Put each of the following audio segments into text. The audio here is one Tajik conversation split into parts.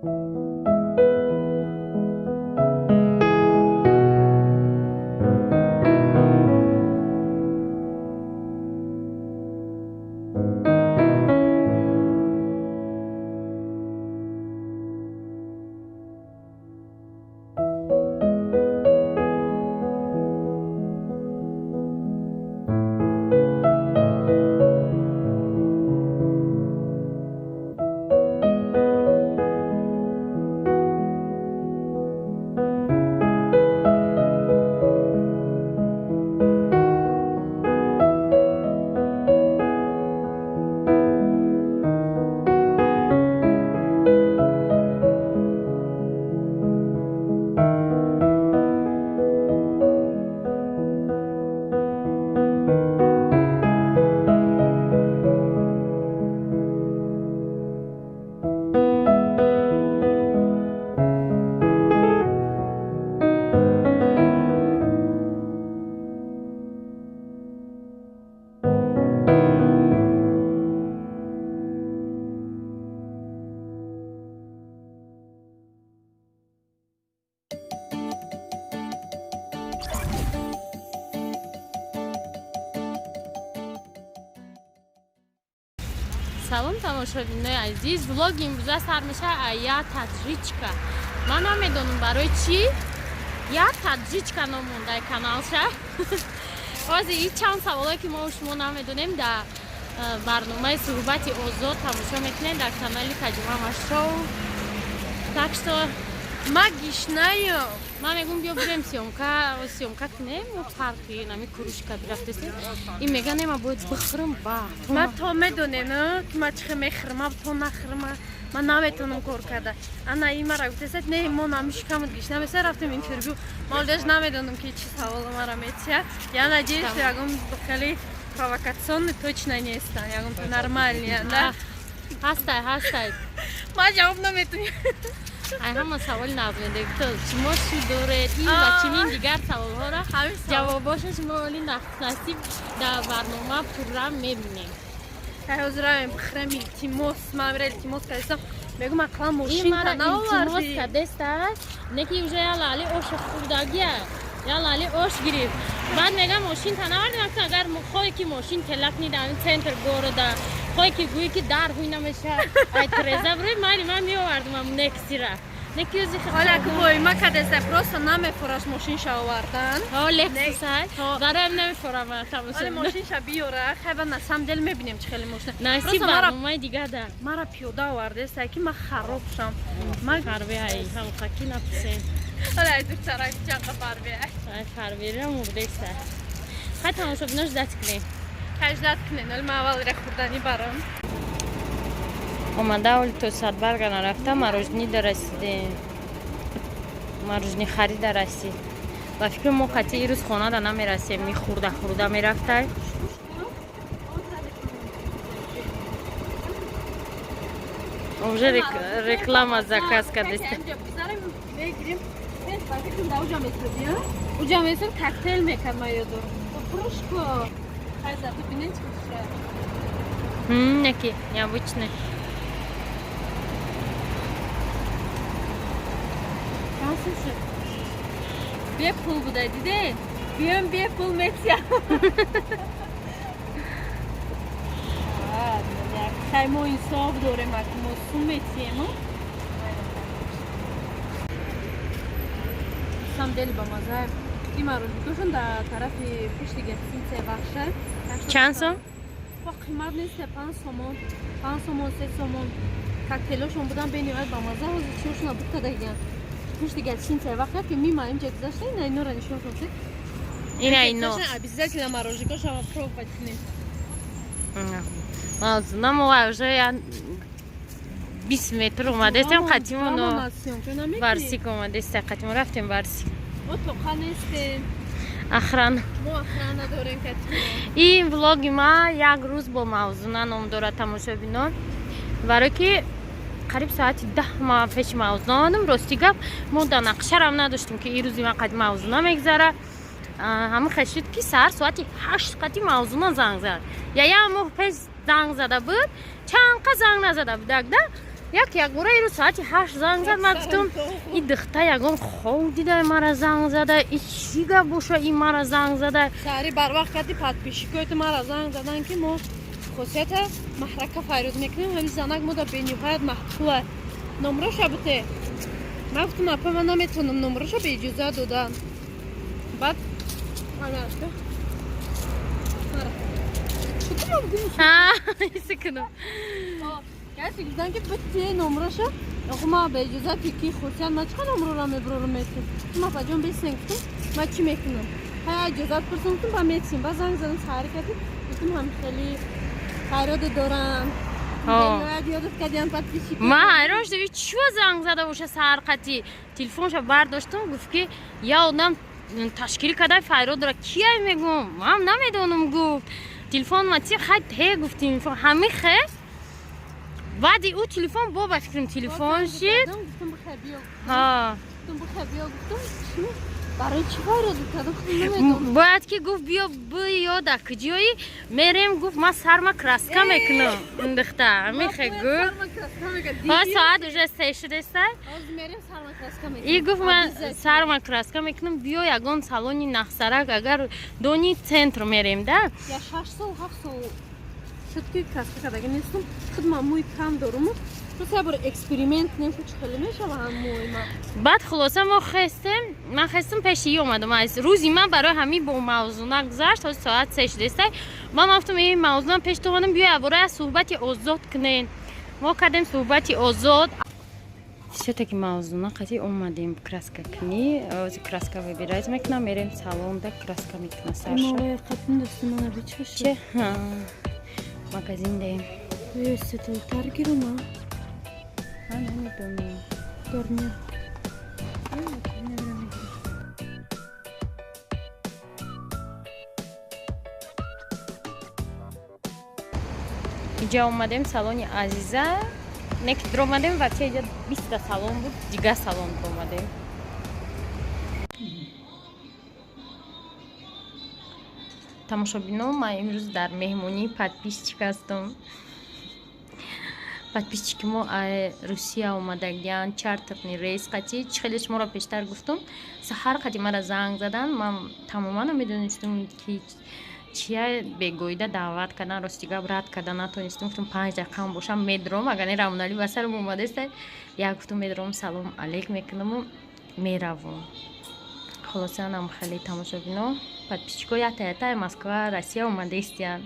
سلام تماشاچیان عزیز، ولاگ امروز سر میشه یا تدریجکا. من نمیدونم برای چی یا تدریجکا نمونده کانالشه. واسه این چند سوالی که ما و شما نمیدونیم در برنامه صحبت آزاد تماشا میکنید در کانال تچمما شو. تاکشتو ما گیشنایم. من میگم بیا بریم سیامکا کنیم و فرقی نمی کروشکا برفتیم. این میگه نه ما باید بخورم با. ما تو میدونی نه که ما چه میخورم تو نخورم. من نمیتونم کار کرده. انا این مرا گفتید نه ما نمیشه کم گیشنا مثل رفتیم اینترویو. مالش نمیدونم که چی سوال مرا میتیه. یا نجیش یکم خیلی پرووکاسیون точно نیست. یکم تو نرمالیه نه. هستای. ما جواب نمیتونیم. همه سوال نبوده تو شما چی داره این و چنین دیگر سوال ها را جواباش شما ولی نصیب در برنامه پروگرام میبینیم. حضورم بخرم التماس مامرل التماس کردم میگم اقلا ماشین این مرا التماس کردست است نکی وجه یا لالی اوش خوردگیه یا لالی اوش گرفت بعد میگم ماشین تناوردیم اگر خواهی که ماشین کلک نیده این سنتر گورده خواهی که گویی که در هوی نمیشه ای ترزه بروی من میوردم نکسی را نکیوزی خیلی حالا که بای ما کدسته پروسا نمیفروش ماشین شا آوردن لکسی سای دارم نمیفورم ولی ماشین شا بیاره خیلی نسام دل میبینیم چه خیلی ماشین نصیب برنامه دیگه ده مرا پیاده آورده است که من خراب شم من خرابی های هم خاکی نپسیم حالا از دکترای چند خرابی های خرابی را مرده است خیلی تماشا بیناش دست کنیم خجلت کنین ولی من اول را خوردنی برام اومده اولی تو صد برگه نرفته مروجنی در رسیده مروجنی خرید در رسید و فکر ما قطعی ای روز خانه در نمی رسیم خورده می رفته اونجا رکلام از زکاس کردسته بگیریم اونجا مثل ککتیل میکن ما یادو پروشکو خیزه ببینید چه نکی необычный بیا پول بوده دیده بیا پول میتیا خیلی ما انصاف داره ما سون میتیم سام دل با مزه این رو دوشون در طرف پشت گفتیم سه بخشه چند سوم؟ با قیمت نیست 5 سومون 3 سومون کاکتیلاشون بودن بینیوید با مزه و چیوشون بود دیگه پشت گفتیم سه بخشه که میمانیم چه گذاشته اینا رو نشون شده اینا обязательно мороженка شما пробовать کنیم Мавзуна ما уже 20 متر اومده استم قطیمونو ورسیک اومده است قطیم رفتیم ورسیک مطلقا نیست اخران ما اخران نداریم قطیم این ولاگ ما یک روز با مавзуна نام داره تماشا بینان برای که قریب ساعت 10 ما پیش مавзуна آمدم راستی گپ ما در نقشه هم نداشتیم که این روزی ما قد مавзуна میگذره همه خشید که سر ساعت 8 قطی مавзуна زنگ زد یا ماه پیش زنگ زده بود چند قد زنگ نزده بود як бора ин рӯз соати 8 занг зад. Ман гуфтам ин духта ягон хов дида мара занг зада. Ин чӣ гап боша ин мара занг зада. сари барвақт кати подписчикоти мара занг задан ки мо хусусията маҳрака файруд мекунем. ҳамин занак мода бениҳоят маҳбуба. номроша бите. Ман гуфтам апа ман наметавонам номроша беиҷоза додан. баъд анашта کسی گفتن که بطه نمراشو آخو ما به اجازه پیکی خورسیان ما چقدر نمرو را مبرو میتیم ما فجان بیسین گفتم ما چی میکنم های اجازت پرسون گفتم با میتیم با زنگ زدن سهاری کردیم گفتم هم خیلی خیرات دارم یادت کردیم подписчик ما حیران شدم چی زنگ زده باشه سهر قطعی تلفنشو برداشتم گفت که یا آدم تشکیل کرده فیراد داره کیه میگم من نمیدونم گفت تلفن ما چی خیلی ته گفتیم همه خیلی بعد او تلفن بابا فکرم تلفن شد ها برای چی فیراد کردم باید که گفت بیا بیاد کجایی میریم گفت ما سرما کراسکا میکنم اون دختر میخه گفت ها ساعت уже 3 شده است ای گفت من سرما کراسکا میکنم بیا یگان سالونی نخسرک اگر دونی центр میریم ده یا 6 سال 7 سال شد که کراسکا کردگی نیستم خود من موی کم دارم تو بر اکسپریمنت نمیشه خیلی میشه با هم موی ما بعد خلاصه ما من خواستم پیشی اومدم از روزی من برای همین با مawzuna گذشت تا ساعت 3 شده است من گفتم این mawzuna پیش تو اومدم بیا برای صحبت آزاد کنین ما کردیم صحبت آزاد все-таки mawzuna قطعی اومدیم краска کنی از краска выбирать میکنم میریم салон да краска میکنه سرش ما قطعا دستمان رو چه магазин داریم ستل ترکی رو ما من نمیدونم دارم اینجا اومدیم سالن عزیزه نکت اومدیم و چه اینجا 20 تا سالن بود دیگه سالن اومدیم тамошобинон ман имрӯз дар меҳмонии подписчик ҳастам. подписчики мо русия омадагиян чартерни рейс қати хеле шуморо пештар гуфтум саҳар қади мара занг задан ман тамоман намедонистам ки чия бегоида даъват кардан рости гап рад кардан натонистам гуфтам 5 дақиқам бошам медром агар не равнали ба сарам омадаст як гуфтам медром салом алейк мекунаму меравам. خلاصه هم خیلی تماشابینا подписчикои ятаятаи Москва Россия омадаистиян.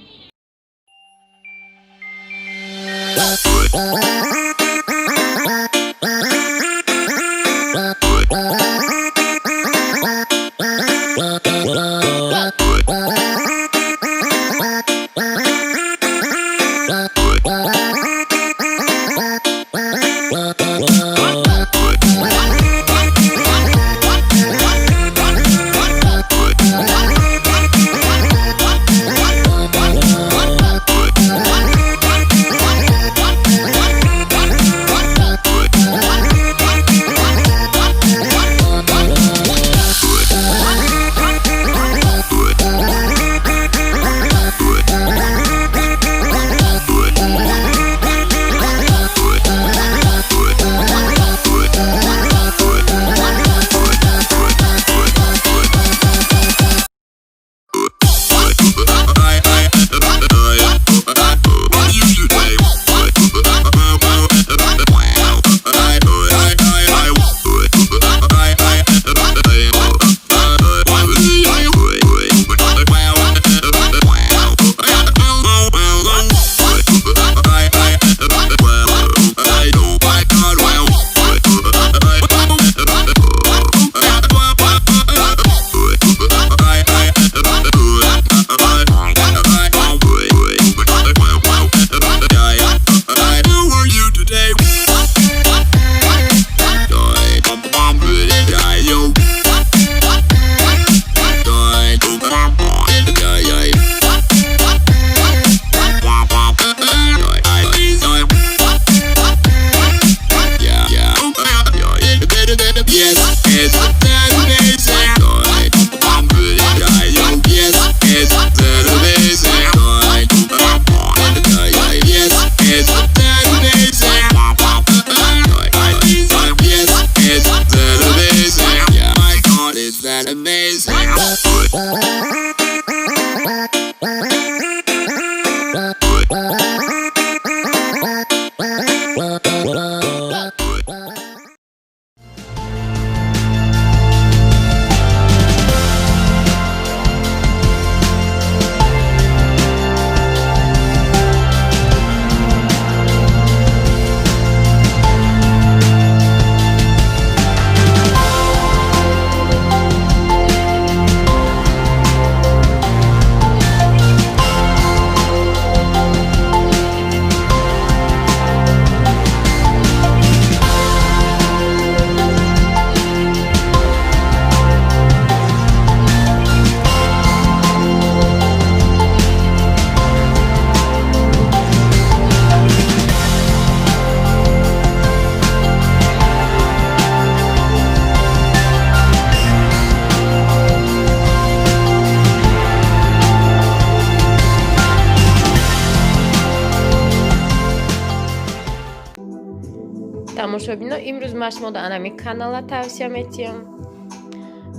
бибино. Имрӯз ма шумода анами канала тавсия метиҳам.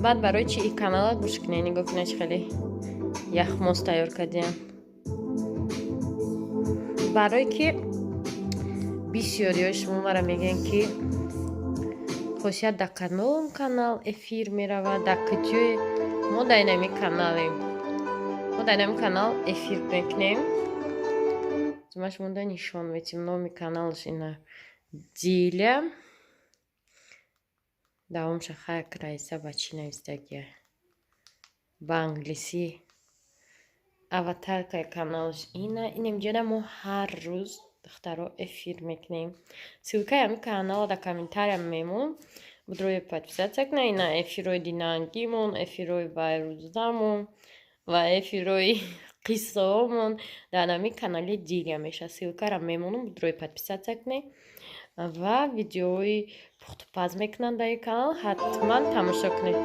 Баъд барои чи и канала гӯш кунед. Нигоҳ кунед чӣ хеле яхмоз тайёр кардиам. Барои ки бисёриҳои шумо мара мегӯянд ки хосият дар кадом канал эфир меравад, дар куҷое. Мо дар инами каналем. Мо дар инами канал эфир мекунем. Ма шумо да нишон метим. Номи каналаш ина Диля. Давомша хак раиса ба чӣ навистагия? Ба англисӣ. Аватаркаи каналаш ина. Инемҷода мо ҳар рӯз духтаро эфир мекунем. Ссилкаи ҳами канала дар комментариям мемон. Будрои подписаться кунед на эфирои динангимон, эфирои байрӯзамон ва эфирои қиссаомон дар ҳами канали Диля меша. Ссилкаро мемонам. Будрои подписаться кунед ва видеои пухтупаз мекунам дар ин канал. Ҳатман тамошо кунед.